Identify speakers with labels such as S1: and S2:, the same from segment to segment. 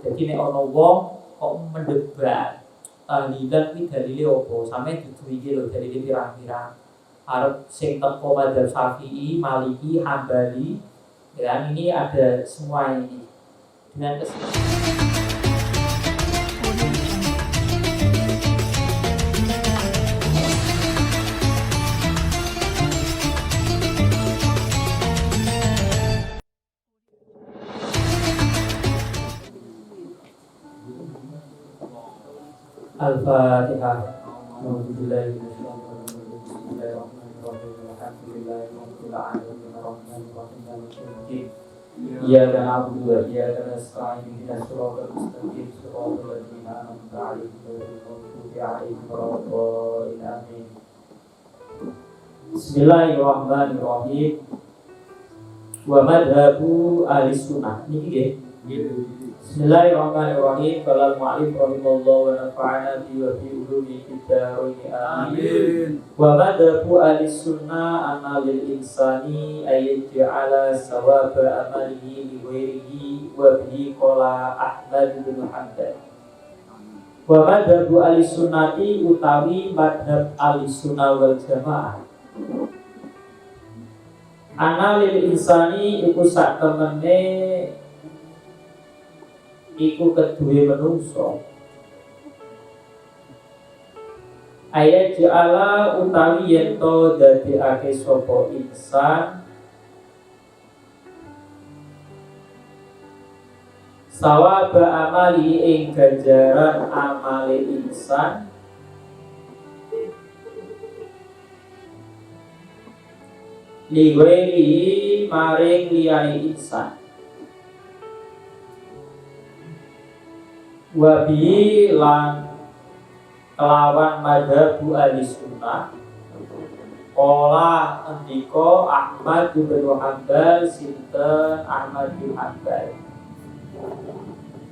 S1: Jadi nek ana wong kok mendebat tahlilan kuwi dalile opo? Sampe dudu iki lho dalile pirang-pirang. Arep sing teko madzhab Syafi'i, Maliki, Hambali, ya ini ada semua ini. Dengan Al-Fatihah. Alhamdulillahirabbil alamin. Iyyaka na'budu wa iyyaka nasta'in. Ihdinas siratal mustaqim. Siratal ladzina an'amta 'alaihim ghairil maghdubi 'alaihim waladdallin. Amin. Bismillahirrahmanirrahim. Wa madhabu ahli sunnah. Niki nggih. Bismillahirrahmanirrahim. Qala al-mu'allif rahimahullah wa nafa'ana bi wa bi ulumi fid-dharain. Amin. Wa madhabu ahli sunnah anna lil insani ayyaj'ala sawaba amalihi li ghairihi wa bihi qala Ahmad bin Hanbal. Wa madhabu ahli sunnati utawi madhab ahli sunnah wal jamaah. Anna lil insani iku sak temene iku kedue menungso ayat ja'ala utawi yento dadekake sapa insan sawaba amali ing ganjaran amale insan liweri maring liyane insan wabi lan kelawan madhabu ahli sunnah Qala andika Ahmad bin Hanbal sinten Ahmad bin Hanbal.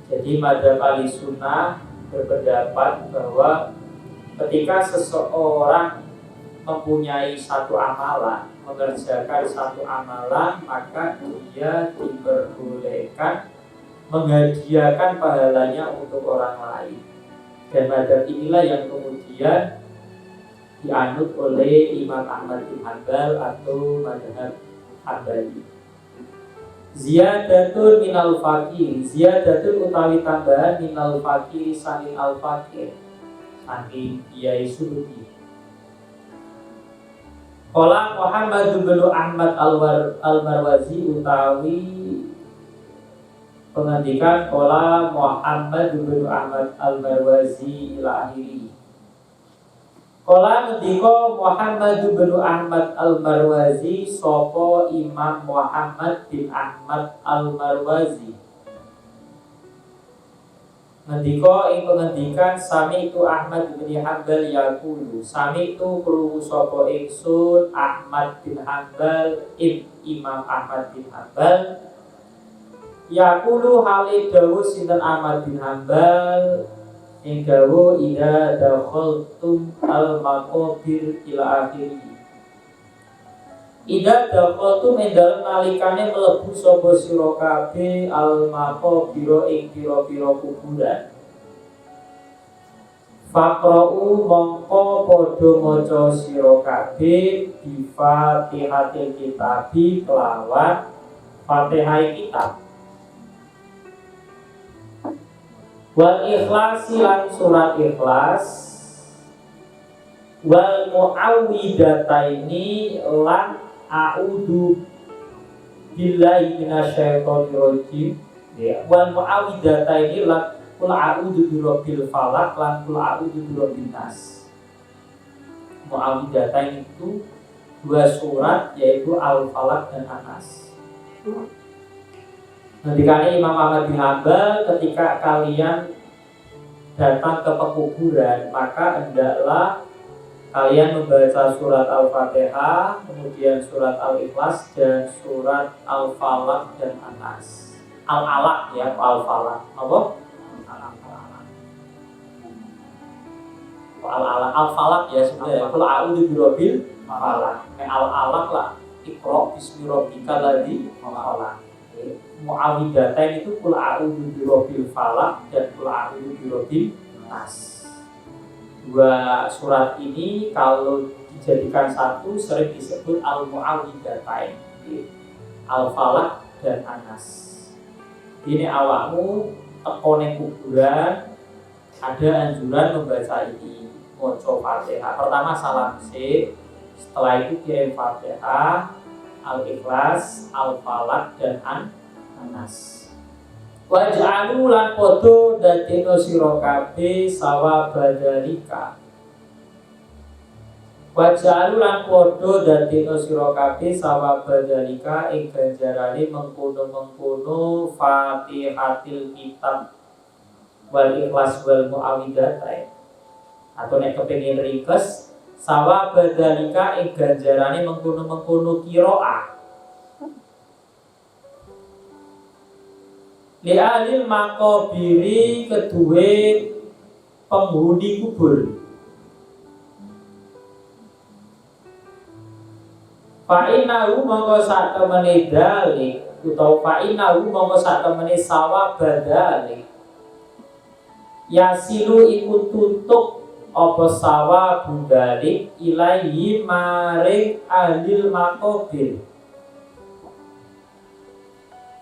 S1: Jadi madhab ahli sunnah berpendapat bahwa ketika seseorang mempunyai satu amalan, mengerjakan satu amalan, maka dia diperbolehkan menghadiahkan pahalanya untuk orang lain. Dan madhab inilah yang kemudian dianut oleh Imam Ahmad bin Hanbal atau madhab Hambali. Ziyadatun minal fakir, ziyadatun utawi tambahan minal fakir saking al fakir, saking kiai suruhi. Qala Muhammad bin Ahmad al-Marwazi utawi pengandikan qala Muhammad bin Ahmad al-Marwazi ila akhiri. Qala ngendika Muhammad bin Ahmad al-Marwazi sapa Imam Muhammad bin Ahmad al-Marwazi. Ngendika ing pengendikan sami itu Ahmad bin Hanbal yaqulu, sami itu krungu sapa ingsun Ahmad bin Hanbal Imam Ahmad bin Hanbal yaqulu hale dawuh sinten Ahmad bin Hanbal ing dawuh ida dakhaltum al-maqabir ila akhiri. Ida dakhaltum endal nalikane mlebu sapa sira kabeh al-maqabir ing pira-pira kuburan. Faqra'u mongko padha maca sira kabeh bi Fatihatil Kitabi kelawan Fatihah kitab. Wal ikhlasi lan surat ikhlas, wal mu'awwidataini lan a'udzu billahi minasyaitonir rajim. Ya, wal mu'awwidataini lan qul a'udzu birabbil falaq lan qul a'udzu birabbin nas. Mu'awwidataini itu dua surat yaitu Al-Falaq dan An-Nas. Ngendikane Imam Ahmad bin Hanbal, ketika kalian datang ke pekuburan, maka hendaklah kalian membaca surat Al-Fatihah, kemudian surat Al-Ikhlas dan surat Al-Falaq dan An-Nas. Al-Alaq ya, Al-Falaq. Apa? Al-Alaq, Al-Falaq ya sebenarnya. Qul a'udzu birabbil falaq. Al-Alaq lah. Iqra bismi rabbikal ladzi khalaq. Mu'awwidhatain itu qul a'udzu birabbil falaq dan qul a'udzu birabbin nas. Dua surat ini kalau dijadikan satu sering disebut al-mu'awwidhatain, al-falaq dan anas. Ini awakmu tekone kuburan ada anjuran membaca ini, maca Fatihah. Pertama salam sih, setelah itu kirim Fatihah, Al-Ikhlas, Al-Falaq dan An-Nas. Waj'alu lan padha dadekno sira kabeh sawabadalika. Waj'alu lan padha dadekno sira kabeh sawabadalika ing ganjarane mengkono-mengkono Fatihatil kitab wal Ikhlas wal Mu'awwidhatain. Atau nek kepengin ringkes sawabadalika ing ganjarane mengkono-mengkono qiraah. Li'alil makobiri kedue penghuni kubur. Fa'inahu mongko sak temene dalik utawa fa'inahu mongko sak temene sawabadalik. Yasilu iku tutuk apa sawab dalik ilaihi maring alil makobir.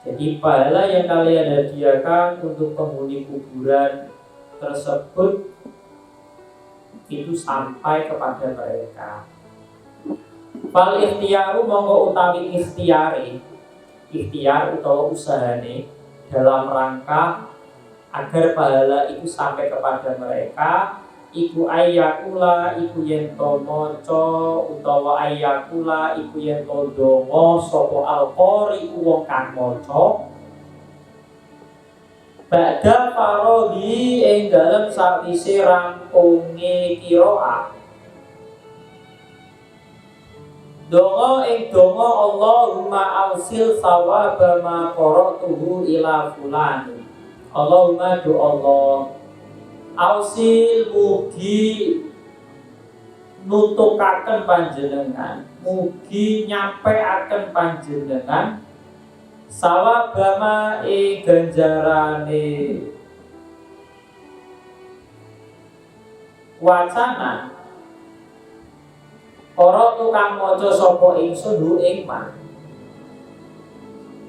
S1: Jadi pahala yang kalian hadiahkan untuk penghuni kuburan tersebut itu sampai kepada mereka. Fal ikhtiyaru monggo utawi ikhtiar utawa usahane dalam rangka agar pahala itu sampai kepada mereka. Iku ayakula iku yen to maca utawa ayakula iku yen to donga sapa alqori wong kang maca badha farodhi ing dalem sawise rampunge qiraah. Donga ing donga Allahumma ausil sawaba ma qara'tuhu ila fulani. Allahumma do Allah ausil mugi nutukaken panjenengan, mugi nyampeaken panjenengan sawabama ganjarane wacana para tukang maca sapa ingsun hu ing man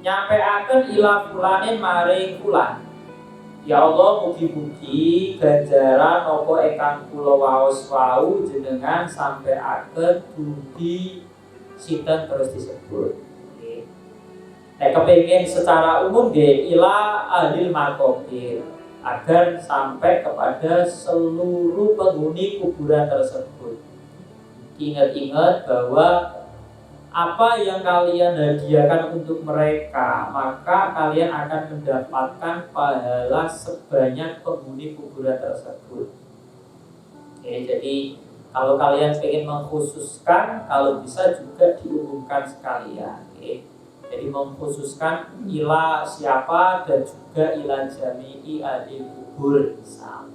S1: nyampeaken ila fulane maring fulan. Ya Allah, mugi-mugi ganjaran apa ingkang kula waos wau jenengan sampeaken dugi sinten terus disebut. Nggih. Nek kepengin secara umum nggih ila ahli maqabir agar sampai kepada seluruh penghuni kuburan tersebut. Ingat-ingat bahwa apa yang kalian hadiahkan untuk mereka, maka kalian akan mendapatkan pahala sebanyak penghuni kuburan tersebut. Oke, jadi kalau kalian ingin mengkhususkan, kalau bisa juga diumumkan sekalian. Oke. Jadi mengkhususkan ila siapa dan juga ila jami'i ahli kubur misal.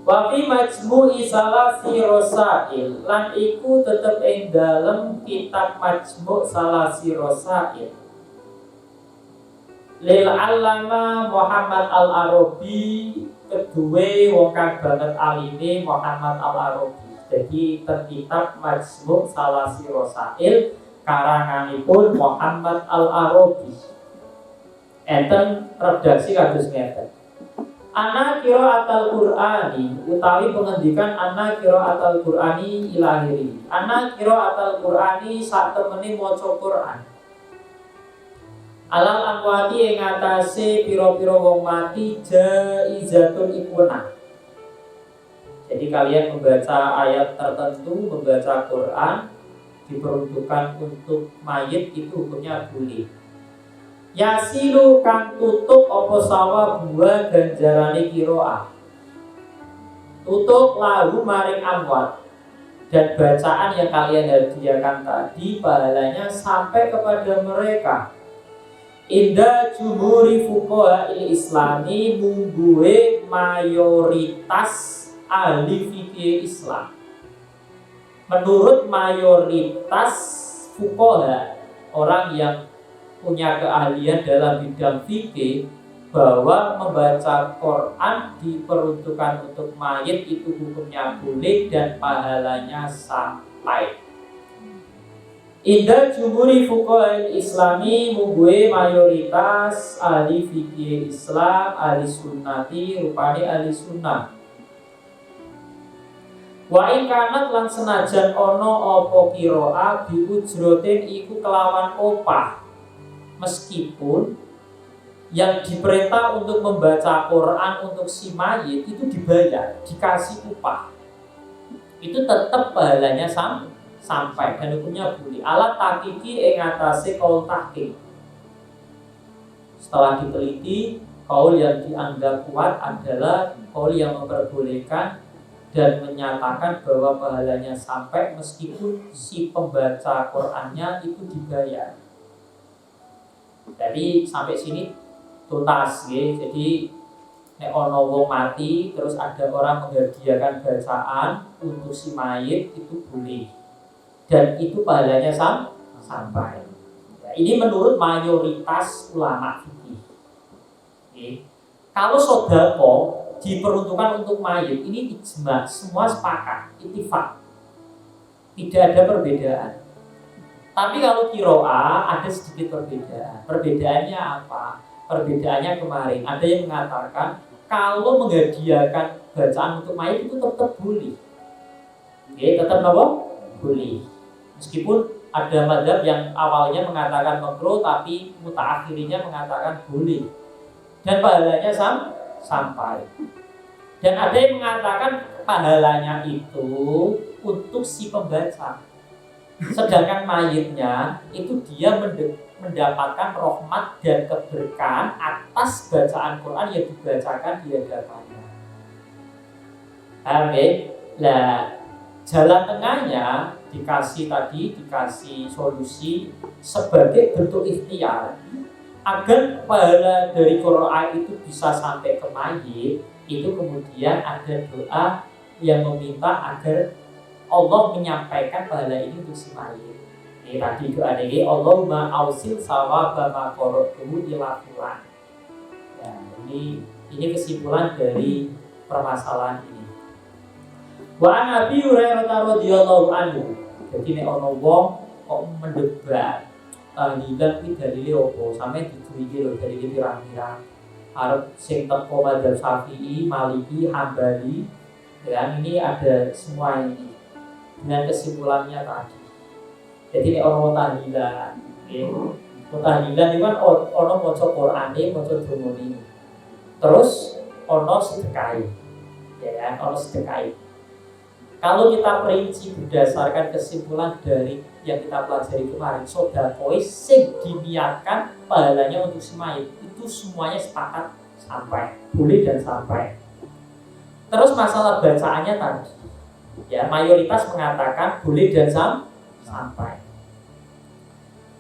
S1: Wa fi majmu'i salasi rosail lan iku tetep ing dalem kitab majmu' salasi rosail lil alama Muhammad al-Arabi kedue wong kang banget alime Muhammad al-Arabi. Jadi kitab majmu' salasi rosail karanganipun Muhammad al-Arabi. Enten redaksi kados ngeten. Ana qiraatul Qur'ani utawi pengendikan ana qiraatul Qur'ani ilahiri. Ana qiraatul Qur'ani sak temene maca Qur'an. Alal amwati ing atase pira-pira wong mati jaizatun iku wenang. Jadi kalian membaca ayat tertentu, membaca Qur'an diperuntukkan untuk mayit itu hukumnya boleh. Yasilu kang tutup apa sawab buah ganjarane qiraah. Tutup lahu maring amwat. Dan bacaan yang kalian hadiahkan tadi pahalanya sampai kepada mereka. Inda jumhuri fuqaha islami mungguhe mayoritas ahli fikih Islam. Menurut mayoritas fuqaha, orang yang punya keahlian dalam bidang fikih bahwa membaca Quran diperuntukkan untuk mayit itu hukumnya boleh dan pahalanya sampai. Indah jumhuri fuqaha islami mungguhe mayoritas ahli fikih Islam ahli sunnati rupane ahli sunnah. Wa in kanat lan senajan ana apa qiraah bi ujrotin iku kelawan opah, meskipun yang diperintah untuk membaca Quran untuk si mayit itu dibayar, dikasih upah, itu tetap pahalanya sampai dan hukumnya boleh. Alat tahqiqi ing atase kaul tahqiq. Setelah diteliti, kaul yang dianggap kuat adalah kaul yang memperbolehkan dan menyatakan bahwa pahalanya sampai meskipun si pembaca Qurannya itu dibayar. Jadi sampai sini tuntas ya. Jadi nek ana wong mati terus ada orang menghadiahkan bacaan untuk si mayit itu boleh. Dan itu pahalanya sampai. Ya, ini menurut mayoritas ulama fikih. Kalau sedekah diperuntukkan untuk mayit, ini ijma, semua sepakat, ittifaq. Tidak ada perbedaan. Tapi kalau qiraah ada sedikit perbedaan. Perbedaannya apa? Perbedaannya kemarin ada yang mengatakan kalau menghadiahkan bacaan untuk mayit itu tetap boleh. Tetap apa? Boleh. Meskipun ada mazhab yang awalnya mengatakan makruh tapi mutaakhirinya mengatakan boleh. Dan pahalanya sampai. Dan ada yang mengatakan pahalanya itu untuk si pembaca. Sedangkan mayitnya itu dia mendapatkan rahmat dan keberkahan atas bacaan Quran yang dibacakan di hadapannya. Nah, jalan tengahnya dikasih solusi sebagai bentuk ikhtiar agar pahala dari Quran itu bisa sampai ke mayit. Itu kemudian ada doa yang meminta agar Allah menyampaikan pahala ini untuk si mayit. Ini tadi doa ini Allahumma ausil sawaba ma qara'tuhu ila fulan. Ya, ini kesimpulan dari permasalahan ini. Wa Nabi Hurairah radhiyallahu anhu. Jadi nek ana wong kok mendebat tahlilan iki dalile opo? Sampe dicuwiki lho dalile pirang-pirang. Arep sing teko madzhab Syafi'i, Maliki, Hambali. Dan ini ada semua ini dengan kesimpulannya tadi. Jadi nek ana tahlilan, tahlilan itu kan ana maca Qur'ane, maca dongane. Terus ana sedekah. Ya kan, ana sedekah. Kalau kita perinci berdasarkan kesimpulan dari yang kita pelajari kemarin, sedekah sing diniatkan pahalanya untuk si mayit itu semuanya sepakat sampai, boleh dan sampai. Terus masalah bacaannya tadi, ya mayoritas mengatakan boleh dan sampai.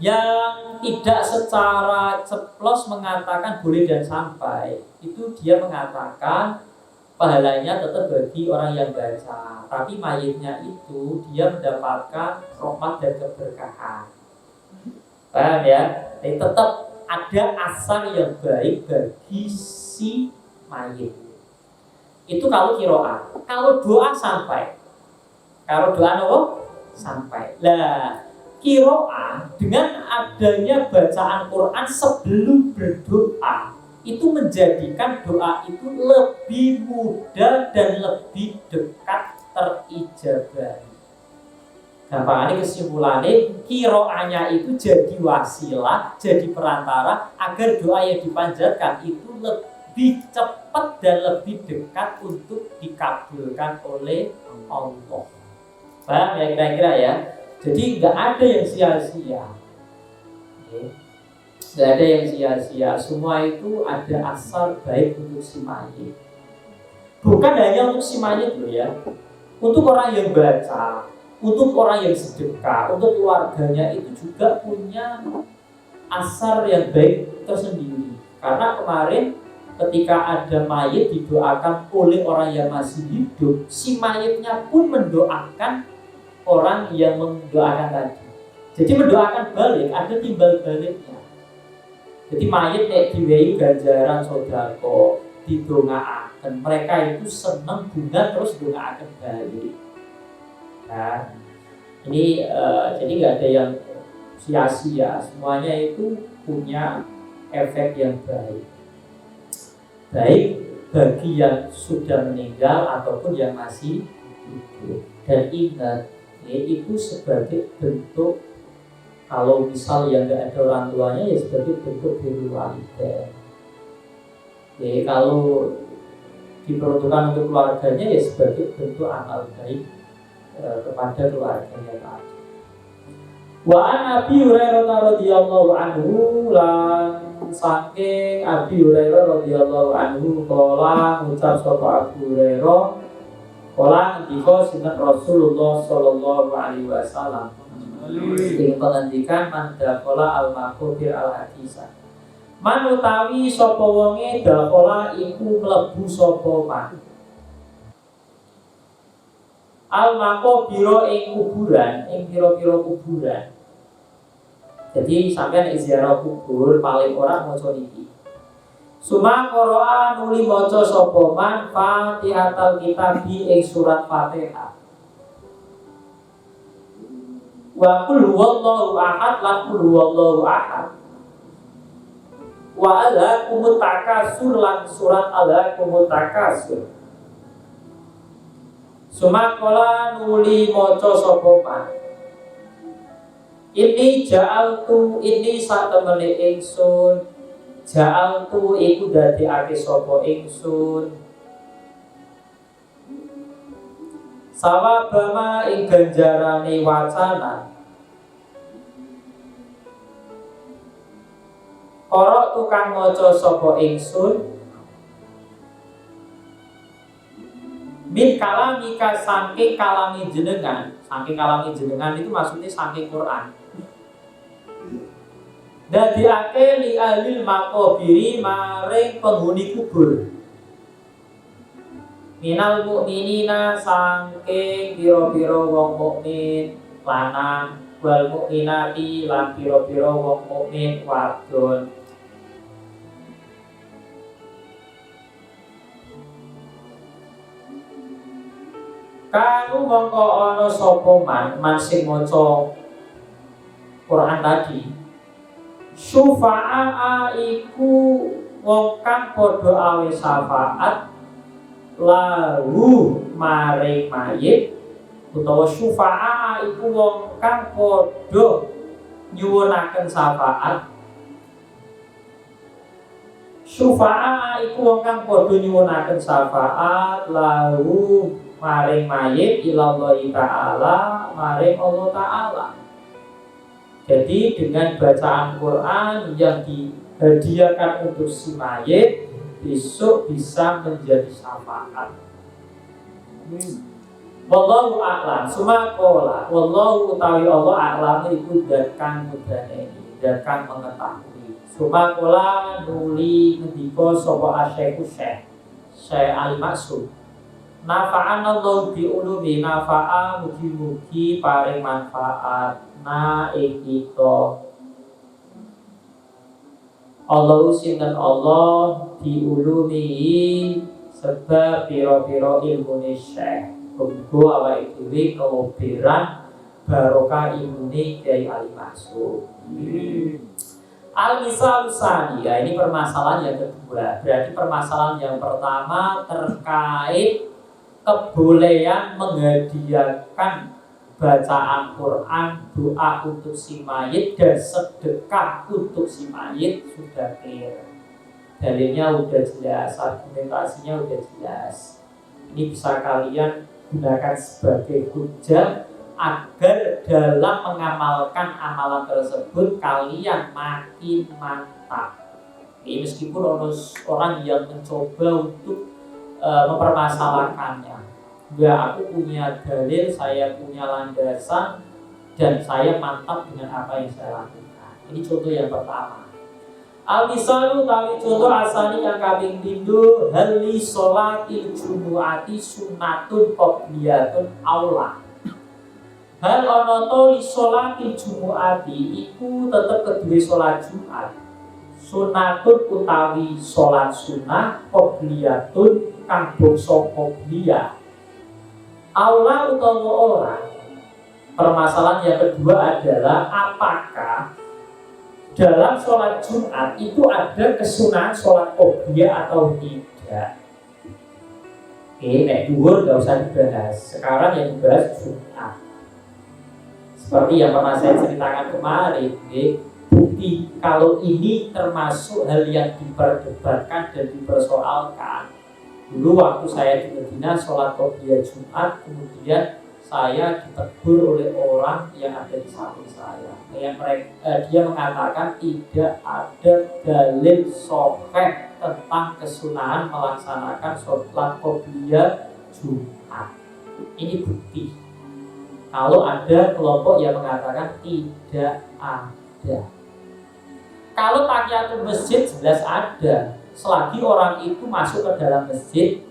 S1: Yang tidak secara ceplos mengatakan boleh dan sampai, itu dia mengatakan pahalanya tetap bagi orang yang baca, tapi mayitnya itu dia mendapatkan rahmat dan keberkahan. Paham ya? Jadi tetap ada asal yang baik bagi si mayit. Itu kalau qiraah. Kalau doa sampai. Kalau doa apa? Sampai. Lah, qiraah dengan adanya bacaan Quran sebelum berdoa itu menjadikan doa itu lebih mudah dan lebih dekat terijabah. Gampangane kesimpulannya qiraahnya itu jadi wasilah, jadi perantara agar doa yang dipanjatkan itu lebih cepat dan lebih dekat untuk dikabulkan oleh Allah. Paham ya kira-kira ya? Jadi nggak ada yang sia-sia. Nggak ada yang sia-sia. Semua itu ada asal baik untuk si mayit. Bukan hanya untuk si mayit loh ya. Untuk orang yang baca, untuk orang yang sedekah, untuk keluarganya itu juga punya asar yang baik tersendiri. Karena kemarin ketika ada mayit didoakan oleh orang yang masih hidup, si mayitnya pun mendoakan orang yang mendoakan tadi. Jadi mendoakan balik, ada timbal baliknya. Jadi mayit nek diwehi ganjaran sedekah didongaaken, mereka itu seneng bunga terus dongaaken balik. Nah, ini jadi nggak ada yang sia-sia, semuanya itu punya efek yang baik. Baik bagi yang sudah meninggal ataupun yang masih hidup. Dan ingat, itu sebagai bentuk, kalau misal yang nggak ada orang tuanya ya sebagai bentuk birrul walidain. Kalau diperuntukkan untuk keluarganya ya sebagai bentuk amal baik kepada keluarganya tadi. Wa an Abi Hurairah radhiyallahu anhu, lan saking Abi Hurairah radhiyallahu anhu kala ngucap sapa Abu Hurairah kala ngendika sinten Rasulullah sallallahu alaihi wasallam ing pengendikan man dakhala al-maqbir al-hadisah. Man utawi sapa wonge dakhala iku mlebu sapa man al-maqbir ing kuburan, ing pira-pira kuburan. Jadi sampean ziarah kubur paling ora maca niki. Suma qira'a nuli maca sapa man Fatihatul Kitab ing surat Fatihah. Wa qul huwallahu ahad lan qul huwallahu ahad. Wa alhaakumut takasur lan surat alhaakumut takasur. Suma qala nuli maca sapa man ini ja'altu ini satemene ingsun ja'altu iku dadekake sapa ingsun sawabama ing ganjarane wacana ora tukang maca sapa ingsun min kalamika saking kalami jenengan. Saking kalami jenengan itu maksudnya saking Quran. Dadiake li alil maqabiri maring penghuni kubur. Minal mukminina saking pira-pira wong mukmin lanang wal mukminati lan pira-pira wong mukmin wadon. Kanu mongko ana sapa man sing maca Quran tadi. Syufa'a iku wong kang padha awe syafaat lahu maring mayit, utawa syufa'a iku wong kang padha nyuwunaken syafaat. Syufa'a iku wong kang padha nyuwunaken syafaat lahu maring mayit ilallahi ta'ala maring Allah ta'ala. Jadi dengan bacaan Quran yang dihadiahkan untuk si mayit besok bisa menjadi syafaat. Wallahu a'lam. Sumakola wallahu utawi Allah a'lam iku dat kang mudane dat kang mengetahui. Sumakola nuli ngendika sapa asyaiku Syekh Ali Maksud. Nafa'anallahu bi ulumi nafa'a mugi-mugi paring manfaat na ing kita. Allah sinten Allah diulumi sebab pira-pira ilmune Syekh. Muga awake dhewe keoberan barokah ilmune Kyai Ali Maksud. Al-misal tsani, ya ini permasalahan yang kedua. Berarti permasalahan yang pertama terkait kebolehan menghadiahkan bacaan Quran, doa untuk si mayit dan sedekah untuk si mayit sudah clear. Dalilnya udah jelas, argumentasinya udah jelas. Ini bisa kalian gunakan sebagai hujah agar dalam mengamalkan amalan tersebut kalian makin mantap. Ini meskipun orang yang mencoba untuk mempermasalahkannya. Enggak, aku punya dalil, saya punya landasan, dan saya mantap dengan apa yang saya lakukan. Ini contoh yang pertama. Al-misalu tawi contoh asali yang kami tindu hali sholatil jumu'ati sunnatun qobliyatun aula. Hal ono to li sholatil jumu'ati iku tetep kedua sholat Jumat. sunatun utawi sholat sunnah qobliyatun kang bangsa qobliyah. Aula utawa ora. Permasalahan yang kedua adalah apakah dalam sholat Jumat itu ada kesunahan sholat qobliyah atau tidak. Nek dhuwur nggak usah dibahas. Sekarang yang dibahas Jumat. Seperti yang pernah saya ceritakan kemarin, bukti kalau ini termasuk hal yang diperdebatkan dan dipersoalkan. Dulu waktu saya di Medina sholat qobliyah Jumat, kemudian saya ditegur oleh orang yang ada di samping saya. Dia mengatakan tidak ada dalil sahih tentang kesunahan melaksanakan sholat qobliyah Jumat. Ini bukti. Kalau ada kelompok yang mengatakan tidak ada. Kalau tahiyatul masjid jelas ada. Selagi orang itu masuk ke dalam masjid,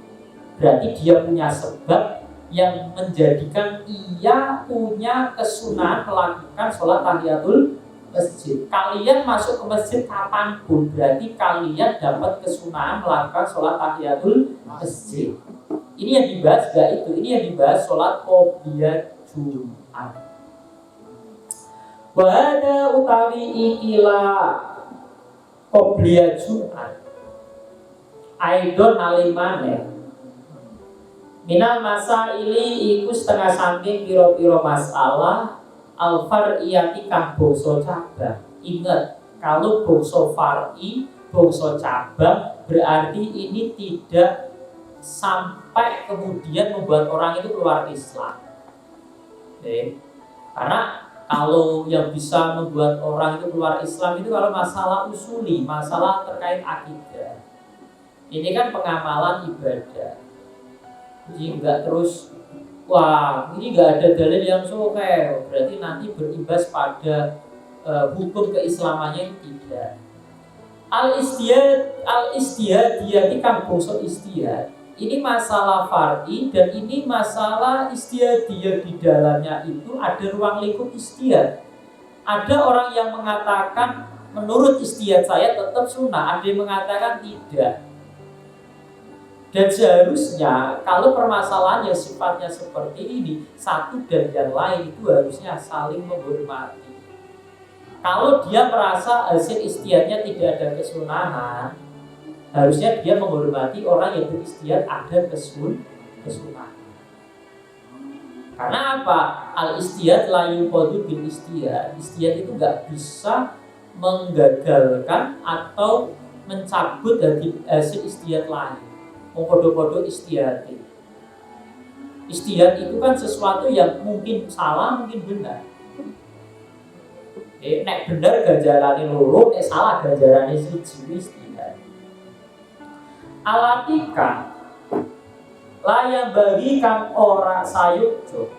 S1: berarti dia punya sebab yang menjadikan ia punya kesunahan melakukan sholat tahiyatul masjid. Kalian masuk ke masjid kapanpun, berarti kalian dapat kesunahan melakukan sholat tahiyatul masjid. Ini yang dibahas gak itu? Ini yang dibahas sholat qobliyah Jumat. Wahada utawi ikilah qobliyah Jumat aidon alimane minal masaili iku setengah saking piro-piro masalah al-far'iyati kang bangsa cabang. Ingat, kalau bangsa far'i, bangsa cabang, berarti ini tidak sampai kemudian membuat orang itu keluar Islam. Karena kalau yang bisa membuat orang itu keluar Islam itu kalau masalah usuli, masalah terkait akidah. Ini kan pengamalan ibadah. Jadi enggak terus, wah ini enggak ada dalil yang sahih, berarti nanti berimbas pada hukum keislamannya. Tidak. Al-istihad dia kan bangsa istihad. Ini masalah far'i dan ini masalah istihadiyah. Di dalamnya itu ada ruang lingkup istihad. Ada orang yang mengatakan menurut istihad saya tetap sunnah, ada yang mengatakan tidak. Dan seharusnya kalau permasalahan yang sifatnya seperti ini, satu dan yang lain itu harusnya saling menghormati. Kalau dia merasa hasil istihadnya tidak ada kesunahan, harusnya dia menghormati orang yang beristihad ada kesunahan. Karena apa? Al-istihad la yuqadu bil istihad. Istihad itu nggak bisa menggagalkan atau mencabut dari hasil istihad lain. Mengkodo-kodo istihad itu. Istihad itu kan sesuatu yang mungkin salah, mungkin benar. Nek benar ganjarane loro, nek salah ganjarane siji istihad. Alatika layan bagi kang ora sayukjo.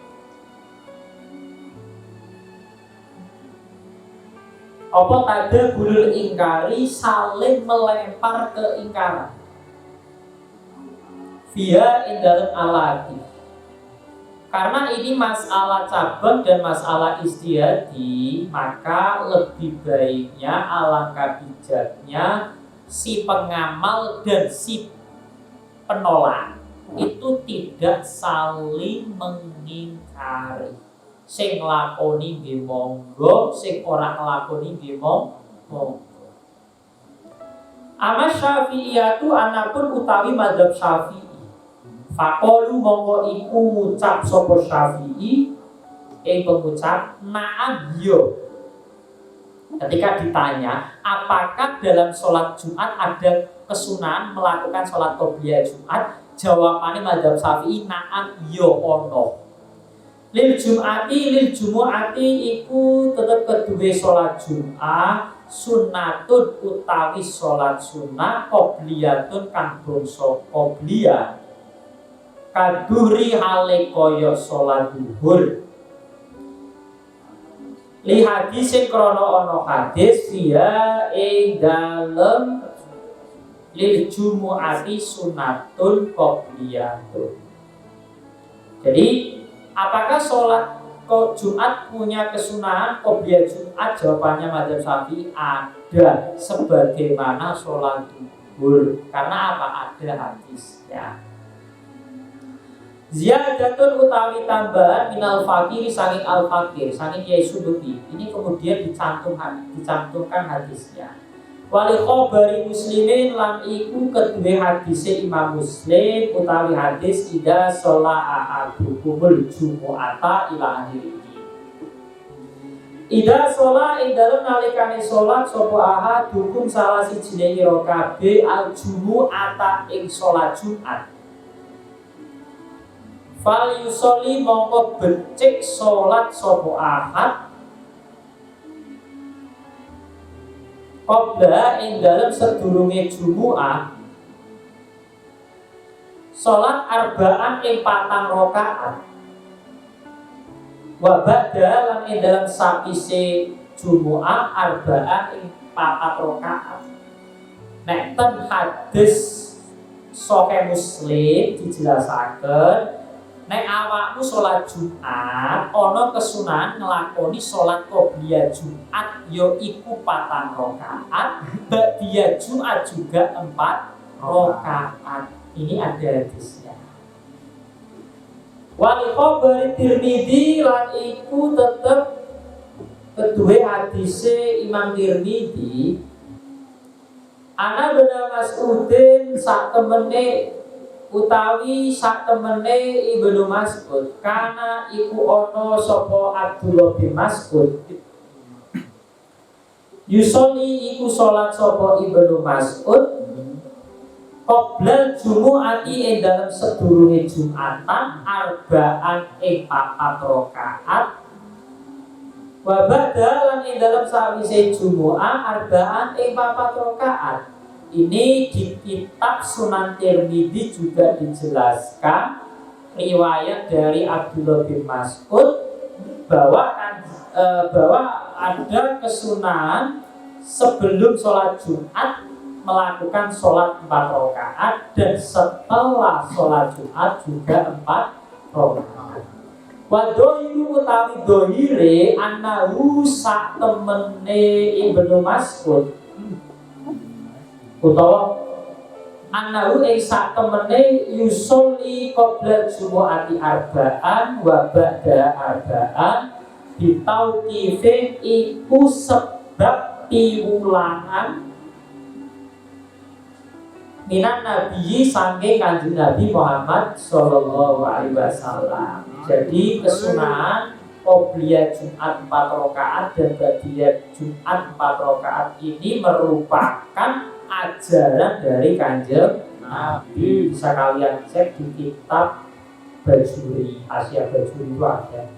S1: Apa tanda bulul ingkari saling melempar keingkaran. Via dalam alati. Karena ini masalah cabang dan masalah istihadi, maka lebih baiknya alangkah bijaknya si pengamal dan si penolak itu tidak saling mengingkari. Sing nglakoni nggih monggo, sing ora nglakoni nggih monggo. Ama Syafi'iyatu anapun utawi madzhab Syafi'i. Faqalu monggo iku ngucap sapa Syafi'i pengucap na'am yo. Ketika ditanya apakah dalam sholat Jumat ada kesunahan melakukan sholat qobliyah Jumat, jawabannya madzhab Syafi'i na'am yo ono. Lil jumu'ati iku tetep kedue sholat Jumat sunnatun utawi sholat sunnah qobliyatun kang bangsa qobliyah. Kaduri hale koyo sholat duhur. Li hadisin krono ono hadis via dalem lil jumu'ati sunnatun qobliyatun. Jadi apakah sholat kok Jumat punya kesunahan qobliyah Jumat? Jawabannya madzhab Syafi'i ada, sebagaimana sholat duhur. Karena apa? Ada hadis ya. Ziyadatun utawi tambahan minal fakir saking al fakir saking Yai Subuki. Ini kemudian dicantumkan hadisnya. Wali khobari muslimin lan iku kedua hadisnya Imam Muslim utawi hadis ida sholat ahadukumul jumu'ata ila akhir ini. Ida sholat dalam nalikane sholat sopo ahadukum salah sijine ira kabeh al jumu'ata ing sholat Jumat. Fal yusoli mongko becik sholat sopo ahad qabla ing dalem sedurunge Jumu'ah sholat arba'an ing 4 rakaat wa ba'da lan ing dalem sapise Jumu'ah arba'an ing 4 rakaat. Nek ten hadis Sahih Muslim dijelasaken nek awakmu sholat Jumat ana kesunahan nglakoni sholat qobliyah Jumat ya iku 4 rakaat, ba'diyah Jumat juga 4 rakaat. Ini ada hadisnya. Wal khabari Tirmidzi lan iku tetep kedua hadise Imam Tirmidzi. Ana bener Mas'udin sak temene utawi sak temene Ibnu Mas'ud kana iku ana sapa Abdullah bin Mas'ud yusoli iku salat sapa Ibnu Mas'ud qoblal jumu'ati ing dalem sedurunge Jumatan arba'an ing 4 rakaat wa ba'da lan ing dalem sawise Jumu'ah arba'an ing 4 rakaat. Ini di kitab Sunan Tirmidzi juga dijelaskan riwayat dari Abdullah bin Mas'ud bahwa ada kesunahan sebelum sholat Jumat melakukan sholat 4 rakaat dan setelah sholat Jumat juga 4 rakaat. Wadohiru utawi dohire annahu sak temene Ibnu Mas'ud utawa annahu ing sak temene yusolli qabla jumu'ati arba'an wa ba'da arba'an bitauqifin iku sebab piwulangan minan nabi sange kanjeng Nabi Muhammad sallallahu alaihi wasallam. Jadi kesunahan qobliyah Jumat 4 rakaat dan ba'diyah Jumat 4 rakaat ini merupakan ajaran dari kanjeng Nabi. Bisa kalian cek di kitab Bajuri, Asia Bajuri itu ada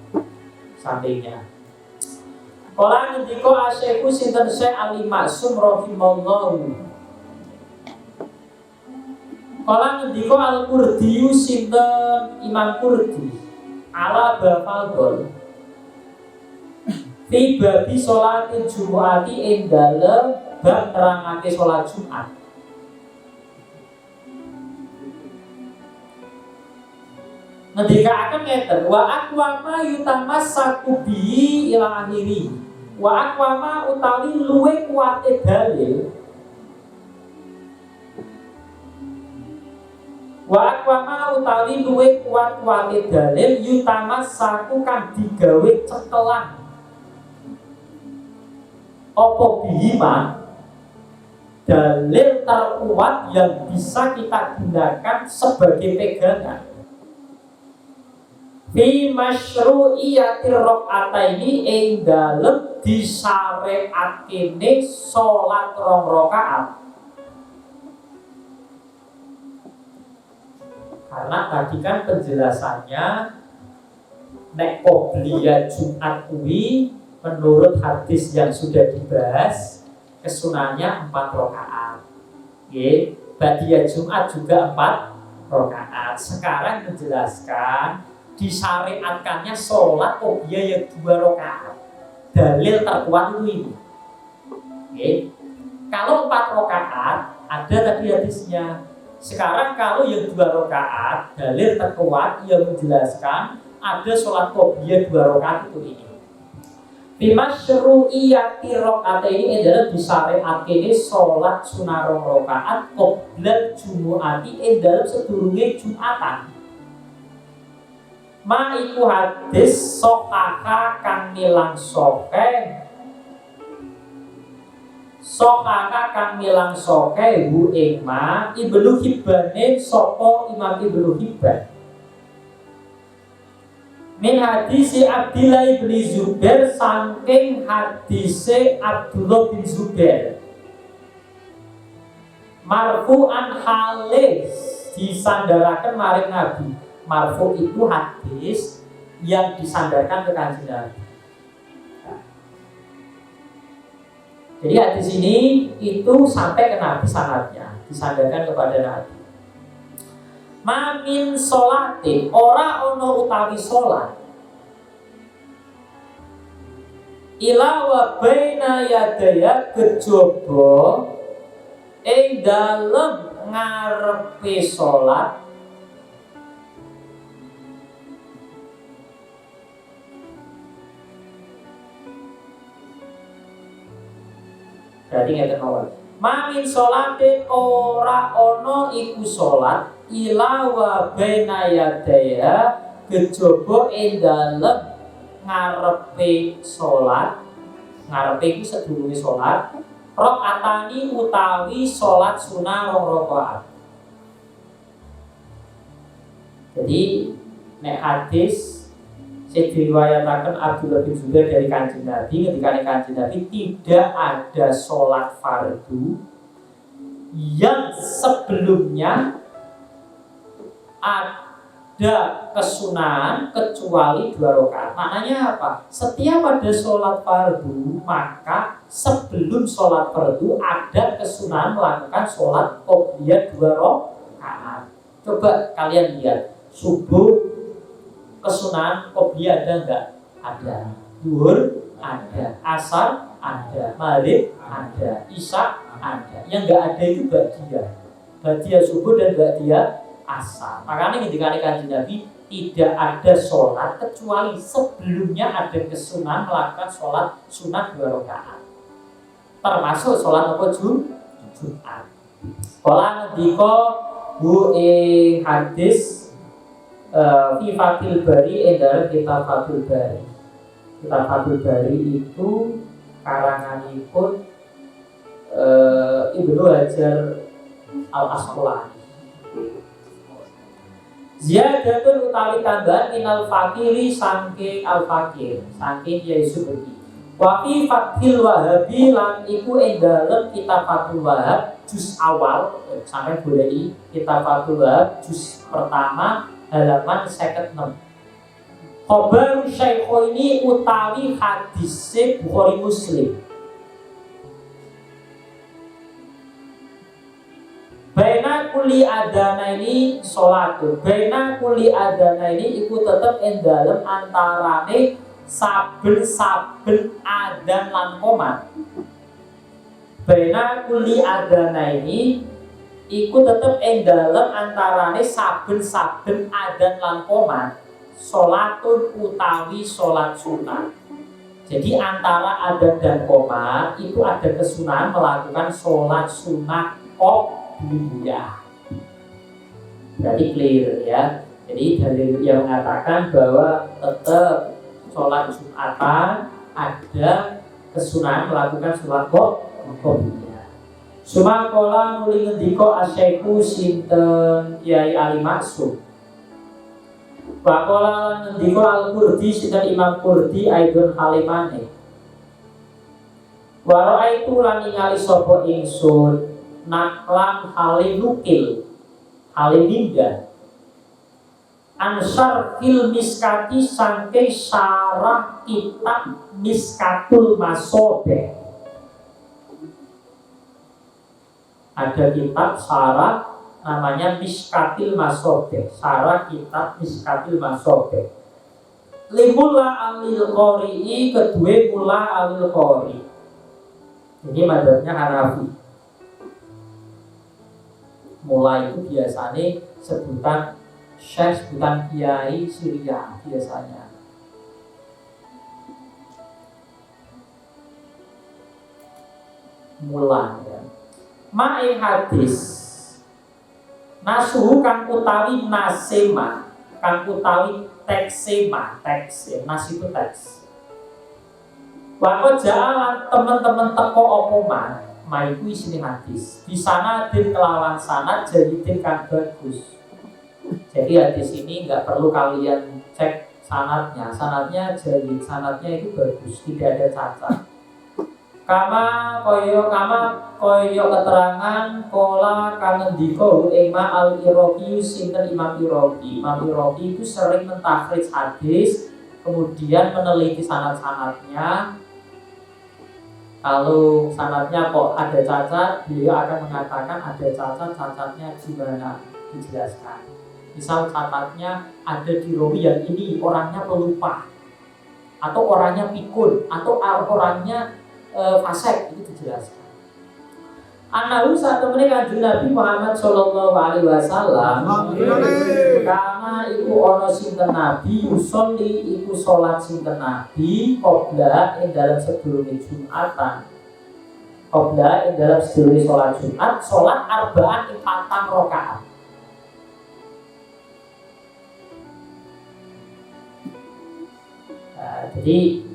S1: sampingnya. Kala ngendika Asyikhu sinten Syekh Ali Maksum rahimallahu. Kala ngendika Al-Qurdi sinten Imam Qurdi ala bafadol fi babi sholatil jumu'ati ing dalem bab nerangake sholat Jumat. Ngendika akan ngeten wa aqwama yutamassaku bi ila akhiri. Wa aqwama utawi luwe kuwate dalil. Wa aqwama utawi luwe kuwate dalil yutamassaku kang digawe cekelan. Apa bihima dalil terkuat yang bisa kita gunakan sebagai pegangan fi masyru'iyatir rakaataini ing dalem disyariatkene salat 2 rakaat. Karena tadi kan penjelasannya nek qobliyah Jumat kuwi menurut hadis yang sudah dibahas kesunahnya 4 rakaat. Nggih, ba'diyah Jumat juga 4 rakaat. Sekarang menjelaskan disyariatkannya sholat qobliyah yang 2 rakaat. Dalil terkuat itu ini. Nggih. Kalau 4 rakaat ada tadi hadisnya. Sekarang kalau yang 2 rakaat dalil terkuat yang menjelaskan ada sholat qobliyah 2 rakaat itu ini. Bimasyru'iyati rakaat ini adalah disyariatke sholat sunah 2 rakaat qoblal jumu'ati dalam sedurunge Jumatan. Ma iku hadis sokaka kang milang soke hu ing ma Ibnu Hibbane sapa Imam Ibnu Hibban min hadisi Abdillah bin Zubair saking hadise Abdullah bin Zubair marfu'an halis disandaraken maring Nabi. Marfu itu hadis yang disandarkan ke Kanjeng Nabi. Jadi hadis ini itu sampai ke Nabi sanadnya, disandarkan kepada Nabi. Mamin sholatin ora ono utawi sholat ila wa baina yadaya kejaba ing dalem ngarepe sholat berarti ngeten mawon. Mamin sholatin ora ono iku sholat ila wa baina yadaya kejaba ing dalem ngarepe sholat. Ngarepe iku sedurunge sholat rakaatani utawi sholat sunah 2 rakaat. Jadi nek hadis sing diriwayataken Abdullah bin Zubair dari Kanjeng Nabi, ketika Kanjeng Nabi tidak ada sholat fardu yang sebelumnya ada kesunahan kecuali 2 rakaat. Maknanya apa? Setiap ada sholat fardu, maka sebelum sholat fardu ada kesunahan melakukan sholat qobliyah 2 rakaat. Coba kalian lihat, subuh kesunahan qobliyah ada enggak? Ada. Zuhur ada, asar ada, maghrib ada, isya ada. Yang enggak ada itu ba'diyah subuh dan ba'diyah asar. Makanya ketika Kanjeng Nabi tidak ada sholat kecuali sebelumnya ada kesunahan melakukan sholat sunah 2 rakaat. Termasuk sholat apa? Jumat. Kala ngendika bu hadis fi Fathul Bari dalam kitab Fathul Bari. Kitab Fathul Bari itu karanganipun Ibnu Hajar Al-Asqalani. Ziyadatun utawi tambahan minal fakiri saking al-fakir, saking Yaisu bagi. Wa fi Fathil Wahabi lan iku ing dalem kitab Fathul Wahab juz awal sampai boleh kitab Fathul Wahab juz pertama halaman 56. Khobar Syaikho ini utawi hadis Bukhari Muslim. Baina kuli adana ini sholatu. Baina kuli adana ini iku tetep ing dalem antarane saben-saben adzan lan qomat. Baina kuli adana ini iku tetep ing dalem antarane saben-saben adzan lan qomat sholatun utawi sholat sunat. Jadi antara adzan dan qomat itu ada kesunahan melakukan sholat sunat qobliyah. Berarti clear ya. Jadi dalil yang mengatakan bahwa tetap sholat Jumatan ada kesunahan melakukan sholat qobliyah. Sumakola nuli ngendika asyaiku sinten Kiai Ali Maksum. Bakola ngendika Al-Qurdi sinten Imam Qurdi aidun halimane. Waro itu lan ningali sapa ingsun naklan halinukil haliningga ansar fil miskati sangke syarah kitab Miskatul Masobe. Ada kitab syarah namanya Miskatil Masobe, syarah kitab Miskatil Masobe. Limula alil qori'i kedua mula alil qori. Ini madhabnya Hanafi. Mula itu biasanya sebutan Syekh bukan kiai Syria biasanya. Mulan ya. Ma'i hadis nasuhu kang utawi nasema, kang utawi teksema, teks ya, nas itu teks. Wako jalan teman-teman teko opoman, maiku isini hadis. Di sana din kelawan sanad jadidin kang bagus. Jadi hadis ini nggak perlu kalian cek sanadnya, sanadnya jadid, sanadnya itu bagus, tidak ada cacat. Kama koyo keterangan kola kangendiko Imam al-Iraqi sinten Imam Iraqi. Imam Iraqi itu sering mentakhrij hadis, kemudian meneliti sanad-sanadnya. Kalau sanadnya kok ada cacat, beliau akan mengatakan ada cacat-cacatnya gimana, dijelaskan. Misal catatnya ada di rawi yang ini orangnya pelupa, atau orangnya pikun, atau orangnya fasik, itu dijelaskan. Anahu saat temennya kanjeng Nabi Muhammad Sallallahu Alaihi Wasallam, karena iku ono sinten Nabi yusolli iku sholat sinten Nabi qobla ing dalam sedurunge Jumatan, qobla ing dalam sedurunge sholat Jumat, sholat arba'an ing 4 rakaat. Jadi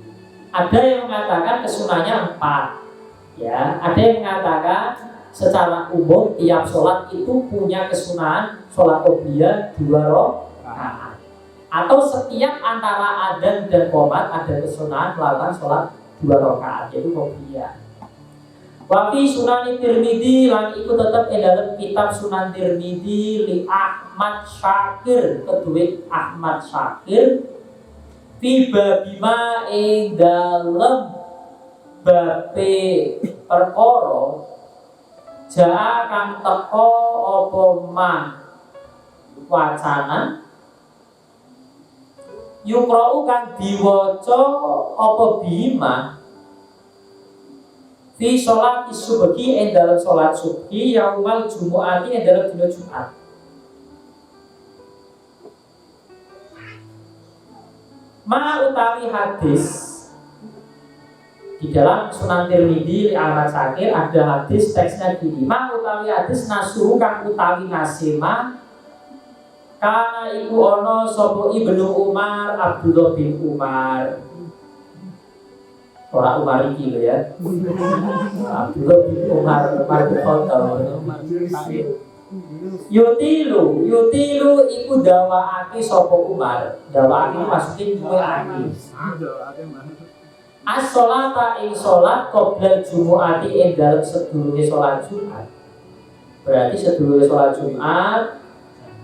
S1: ada yang mengatakan kesunahnya 4, ya. Ada yang mengatakan secara umum tiap sholat itu punya kesunahan sholat qobliyah 2 rakaat. Atau setiap antara adzan dan qomat ada kesunahan melakukan sholat 2 rakaat, yaitu qobliyah. Wafi Sunan Tirmidzi lan iku tetep ing dalam kitab Sunan Tirmidzi li Ahmad Syakir, kedua Ahmad Syakir tiba bima ing dalem bape perkara jaa kang teko apa man wacana yukra'u kang diwaca apa bima fi sholat subhi ing dalem sholat subhi yaumal jumu'ati ing dalem dina Jumat. Ma utawi hadis di dalam Sunan Tirmidzi li Ahmad Syakir ada hadis teksnya gini. Ma utawi hadis nasuhu kang utawi nasima kana iku ana sapa Ibnu Umar Abdullah bin Umar. Ora Umar iki lho ya. Abdullah bin Umar bin Khattab. Yutilu iku dawaake sapa Umar. Dawaake maksudnya duwe aki. As-sholata ing sholat qoblal jumu'ati ing dalem sedurunge sholat Jumat. Berarti sedurunge sholat Jumat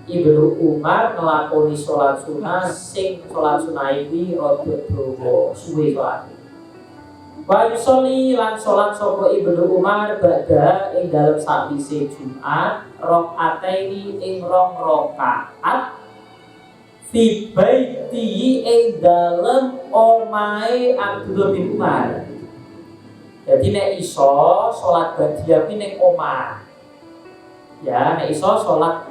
S1: Ibnu Umar nglakoni sholat sunah sing sholat sunah iki rada dawa suwe sholat. Wa yusolli lan sholat sapa Ibnu Umar ba'da ing dalem sakwise Jumat rakaataini ing 2 rakaat fi baiti ing dalem omahe Abdullah bin Umar. Jadi nek iso sholat ba'diyah ki ning omah. Ya, nek iso sholat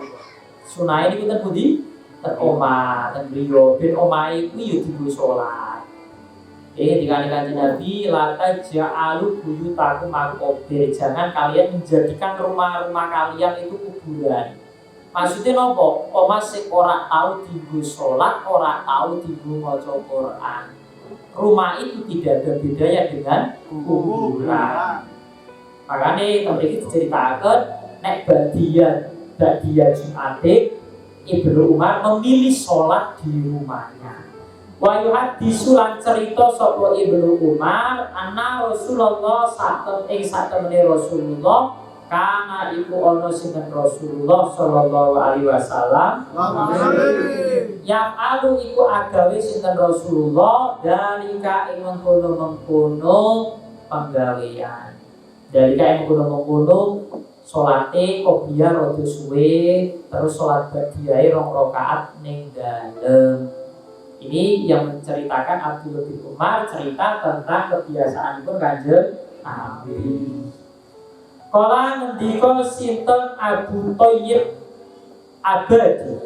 S1: sunah ini kita budi ten omah, ten beliau ben omahe kuwi yo dienggo sholat. Ketika kanjeng Nabi lata ja'alu buyutakum maqabir, jangan kalian menjadikan rumah-rumah kalian itu kuburan. Maksudnya nopo? Omah sing ora tahu dienggo sholat, ora tahu dienggo maca Quran. Rumah itu tidak ada bedanya dengan kuburan. Makanya mriki diceritakan nek ba'diyah Jumate Ibnu Umar memilih sholat di rumahnya. Wa yuhaddisu lan cerita sapa Ibnu Umar anna Rasulullah satemene Rasulullah kana iku ana sinten Rasulullah sallallahu alaihi wasallam yang alu iku agawe sinten Rasulullah dalika ing mengkono-mengkono penggawean. Dalika ing mengkono-mengkono salate qobliyah rada suwe terus salat ba'diyah 2 rakaat ning dalem. Ini yang menceritakan Abdullah bin Umar cerita tentang kebiasaan pun kanjeng Nabi. Kala ngendika sinten Abu Thayyib Abadi.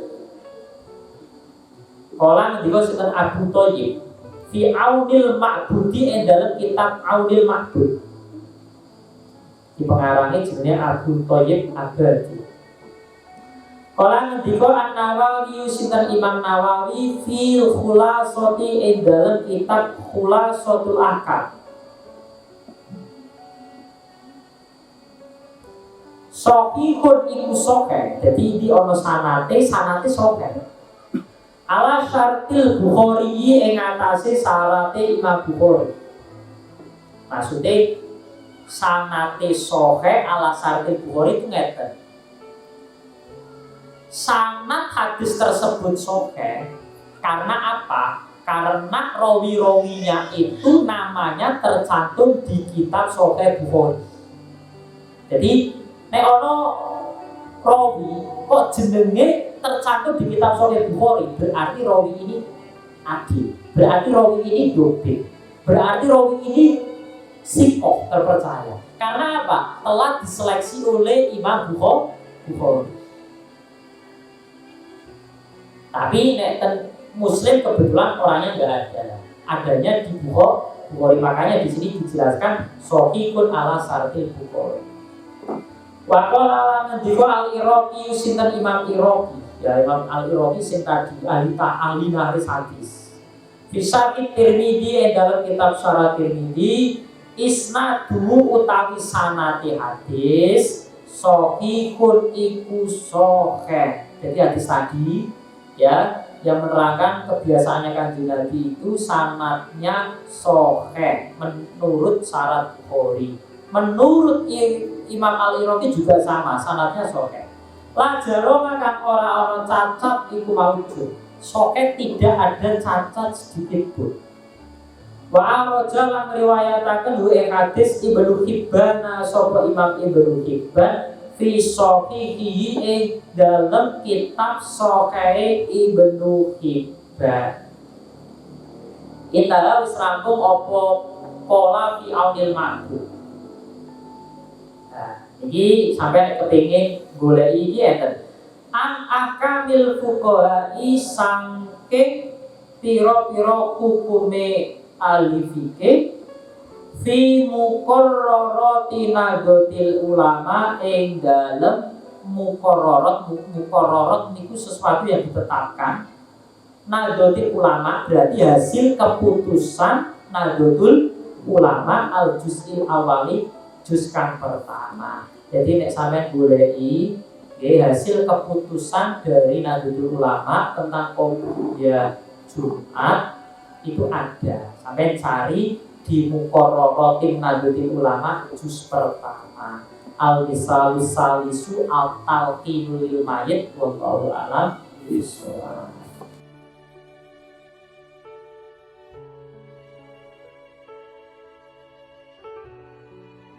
S1: Kala ngendika sinten Abu Thayyib fi Aunil Ma'budi ing dalem kitab Aunil Ma'bud. Di pengarangnya jenenge Abu Thayyib Abadi. Kala ngendika An-Nawawi sinten Imam Nawawi fi Khulasati ing dalem kitab Khulasatul Ahkam. Sahihun iku sahih. Jadi di ono sanate sahih. Ala syartil Bukhari ing atase syarate Imam Bukhari. Maksudnya sanate sahih ala syartil Bukhari itu ngeten. Sanad hadis tersebut sahih karena apa? Karena rawi-rawinya itu namanya tercantum di kitab Sahih Bukhari. Jadi nek ono rawi kok jenenge tercantum di kitab Sahih Bukhari, berarti rawi ini adil, berarti rawi ini dobit, berarti rawi ini sikoh terpercaya. Karena apa? Telah diseleksi oleh Imam Bukhari. Tapi nek Muslim kebetulan orangnya nggak ada, adanya di Bukhari. Makanya di sini dijelaskan sahihun ala syartil Bukhari. Wa qala ngendika al-Iraqi sinten Imam Iraqi. Ya Imam al-Iraqi sing tadi ahli nahris hadis. Bisa Tirmidzi dalam kitab Syarah Tirmidzi isnadu utawi sanate hadis sahihun iku sahih. Jadi hadis tadi ya yang menerangkan kebiasaannya Kanjeng Nabi itu sanadnya sahih menurut syarat Bukhari. Menurut Imam Al-Iraqi juga sama, sanadnya sahih. Lajaro maka orang-orang cacat iku maujud. Sahih tidak ada cacat sedikit pun. Wa araja lan riwayataken ing hadis Ibnu Hibban sapa Imam Ibnu Hibban fi sahihi ing dalam kitab Sahih Ibnu Hibban. Kita wis rampung apa pola fi Aunil Ma'bud. Nah, iki sampai kepengin golek iki enten. An akamil fuqaha'i sangking pira-pira hukume alifike fi muqarrarati nadatil ulama ing dalem muqarrarat niku sesuatu yang ditetapkan. Nadatil ulama berarti hasil keputusan Nadatul Ulama al-juz'il awali juz kang pertama. Jadi nek sampean goleki hasil keputusan dari Nadatul Ulama tentang Qobliyah Jumat itu ada. Sampean cari di Muqarraratin Nadatul Ulama juz pertama. Al-Misalus Salisu al-Talqinul lil Mayyit wallahu a'lam bishawab.